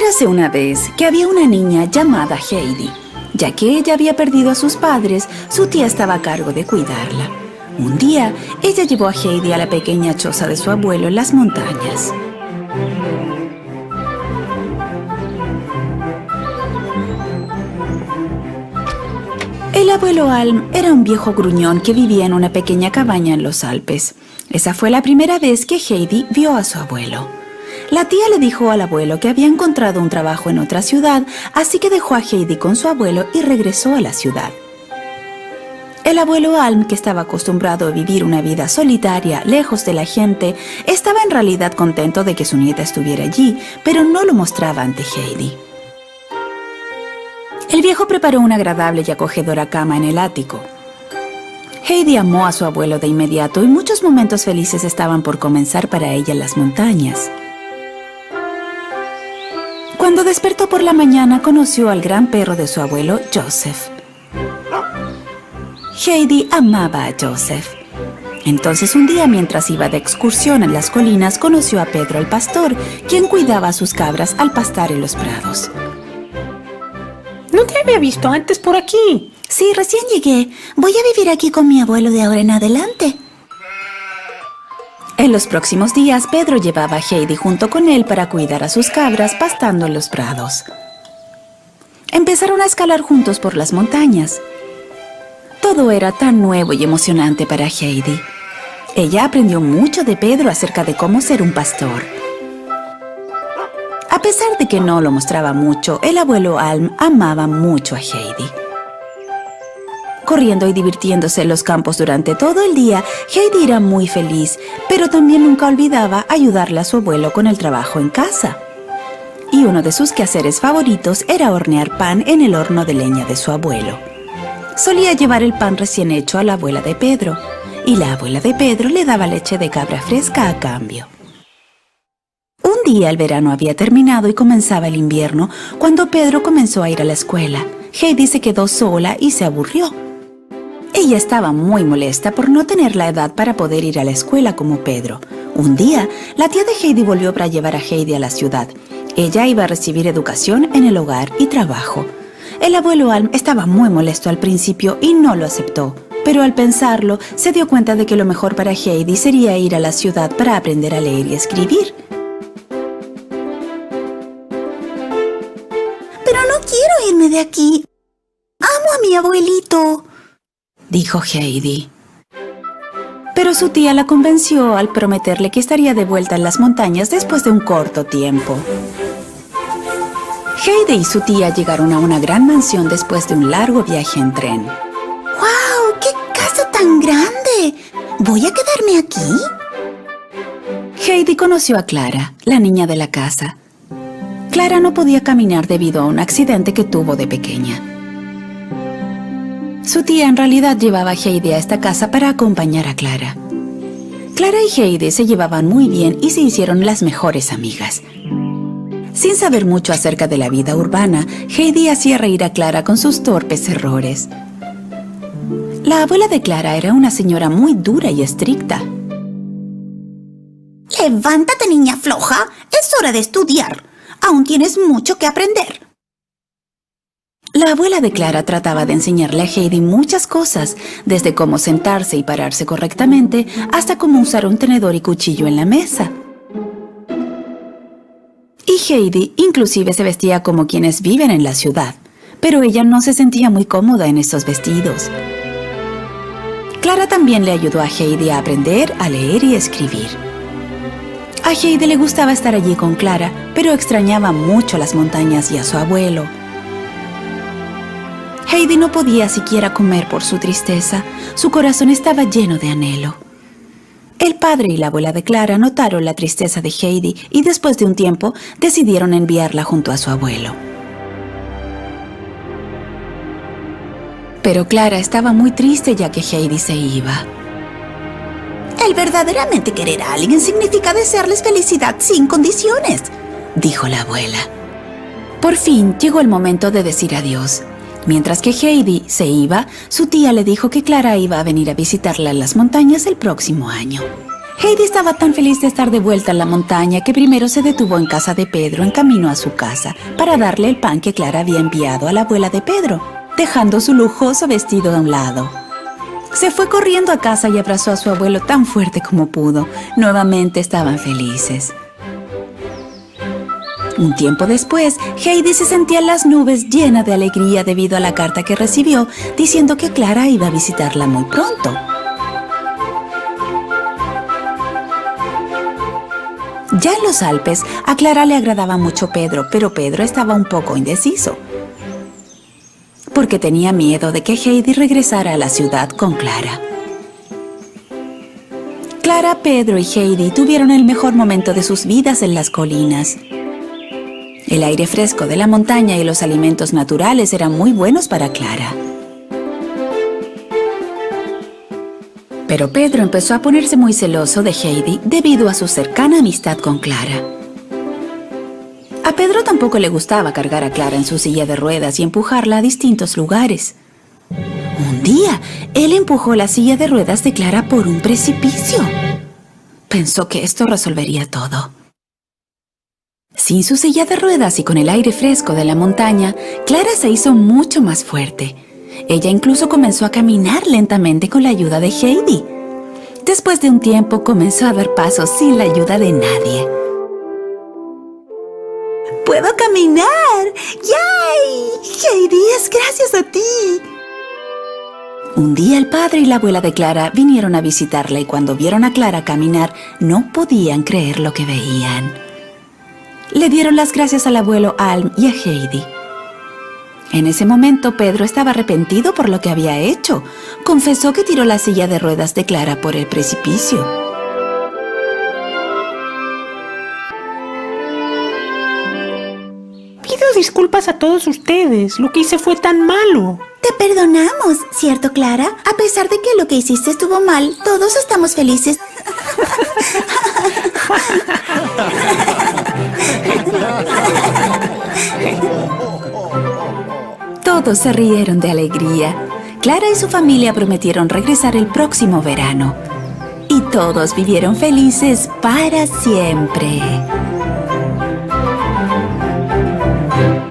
Érase una vez que había una niña llamada Heidi. Ya que ella había perdido a sus padres, su tía estaba a cargo de cuidarla. Un día, ella llevó a Heidi a la pequeña choza de su abuelo en las montañas. El abuelo Alm era un viejo gruñón que vivía en una pequeña cabaña en los Alpes. Esa fue la primera vez que Heidi vio a su abuelo. La tía le dijo al abuelo que había encontrado un trabajo en otra ciudad, así que dejó a Heidi con su abuelo y regresó a la ciudad. El abuelo Alm, que estaba acostumbrado a vivir una vida solitaria, lejos de la gente, estaba en realidad contento de que su nieta estuviera allí, pero no lo mostraba ante Heidi. El viejo preparó una agradable y acogedora cama en el ático. Heidi amó a su abuelo de inmediato y muchos momentos felices estaban por comenzar para ella en las montañas. Cuando despertó por la mañana, conoció al gran perro de su abuelo, Joseph. Heidi amaba a Joseph. Entonces un día, mientras iba de excursión en las colinas, conoció a Pedro el pastor, quien cuidaba a sus cabras al pastar en los prados. No te había visto antes por aquí. Sí, recién llegué. Voy a vivir aquí con mi abuelo de ahora en adelante. En los próximos días, Pedro llevaba a Heidi junto con él para cuidar a sus cabras pastando en los prados. Empezaron a escalar juntos por las montañas. Todo era tan nuevo y emocionante para Heidi. Ella aprendió mucho de Pedro acerca de cómo ser un pastor. A pesar de que no lo mostraba mucho, el abuelo Alm amaba mucho a Heidi. Corriendo y divirtiéndose en los campos durante todo el día, Heidi era muy feliz, pero también nunca olvidaba ayudarle a su abuelo con el trabajo en casa. Y uno de sus quehaceres favoritos era hornear pan en el horno de leña de su abuelo. Solía llevar el pan recién hecho a la abuela de Pedro, y la abuela de Pedro le daba leche de cabra fresca a cambio. Un día el verano había terminado y comenzaba el invierno, cuando Pedro comenzó a ir a la escuela. Heidi se quedó sola y se aburrió. Ella estaba muy molesta por no tener la edad para poder ir a la escuela como Pedro. Un día, la tía de Heidi volvió para llevar a Heidi a la ciudad. Ella iba a recibir educación en el hogar y trabajo. El abuelo Alm estaba muy molesto al principio y no lo aceptó. Pero al pensarlo, se dio cuenta de que lo mejor para Heidi sería ir a la ciudad para aprender a leer y escribir. Pero no quiero irme de aquí. Amo a mi abuelito, dijo Heidi. Pero su tía la convenció al prometerle que estaría de vuelta en las montañas después de un corto tiempo. Heidi y su tía llegaron a una gran mansión después de un largo viaje en tren. ¡Wow! ¡Qué casa tan grande! ¿Voy a quedarme aquí? Heidi conoció a Clara, la niña de la casa. Clara no podía caminar debido a un accidente que tuvo de pequeña. Su tía en realidad llevaba a Heidi a esta casa para acompañar a Clara. Clara y Heidi se llevaban muy bien y se hicieron las mejores amigas. Sin saber mucho acerca de la vida urbana, Heidi hacía reír a Clara con sus torpes errores. La abuela de Clara era una señora muy dura y estricta. ¡Levántate, niña floja! Es hora de estudiar. Aún tienes mucho que aprender. La abuela de Clara trataba de enseñarle a Heidi muchas cosas, desde cómo sentarse y pararse correctamente, hasta cómo usar un tenedor y cuchillo en la mesa. Y Heidi inclusive se vestía como quienes viven en la ciudad, pero ella no se sentía muy cómoda en estos vestidos. Clara también le ayudó a Heidi a aprender a leer y escribir. A Heidi le gustaba estar allí con Clara, pero extrañaba mucho las montañas y a su abuelo. Heidi no podía siquiera comer por su tristeza. Su corazón estaba lleno de anhelo. El padre y la abuela de Clara notaron la tristeza de Heidi y después de un tiempo decidieron enviarla junto a su abuelo. Pero Clara estaba muy triste ya que Heidi se iba. El verdaderamente querer a alguien significa desearles felicidad sin condiciones, dijo la abuela. Por fin llegó el momento de decir adiós. Mientras que Heidi se iba, su tía le dijo que Clara iba a venir a visitarla en las montañas el próximo año. Heidi estaba tan feliz de estar de vuelta en la montaña que primero se detuvo en casa de Pedro en camino a su casa para darle el pan que Clara había enviado a la abuela de Pedro, dejando su lujoso vestido a un lado. Se fue corriendo a casa y abrazó a su abuelo tan fuerte como pudo. Nuevamente estaban felices. Un tiempo después, Heidi se sentía en las nubes llena de alegría debido a la carta que recibió diciendo que Clara iba a visitarla muy pronto. Ya en los Alpes, a Clara le agradaba mucho Pedro, pero Pedro estaba un poco indeciso, porque tenía miedo de que Heidi regresara a la ciudad con Clara. Clara, Pedro y Heidi tuvieron el mejor momento de sus vidas en las colinas. El aire fresco de la montaña y los alimentos naturales eran muy buenos para Clara. Pero Pedro empezó a ponerse muy celoso de Heidi debido a su cercana amistad con Clara. A Pedro tampoco le gustaba cargar a Clara en su silla de ruedas y empujarla a distintos lugares. Un día, él empujó la silla de ruedas de Clara por un precipicio. Pensó que esto resolvería todo. Sin su silla de ruedas y con el aire fresco de la montaña, Clara se hizo mucho más fuerte. Ella incluso comenzó a caminar lentamente con la ayuda de Heidi. Después de un tiempo, comenzó a dar pasos sin la ayuda de nadie. ¡Puedo caminar! ¡Yay! Heidi, es gracias a ti. Un día el padre y la abuela de Clara vinieron a visitarla y cuando vieron a Clara caminar, no podían creer lo que veían. Le dieron las gracias al abuelo Alm y a Heidi. En ese momento, Pedro estaba arrepentido por lo que había hecho. Confesó que tiró la silla de ruedas de Clara por el precipicio. Pido disculpas a todos ustedes. Lo que hice fue tan malo. Te perdonamos, ¿cierto, Clara? A pesar de que lo que hiciste estuvo mal, todos estamos felices. Todos se rieron de alegría. Clara y su familia prometieron regresar el próximo verano. Y todos vivieron felices para siempre.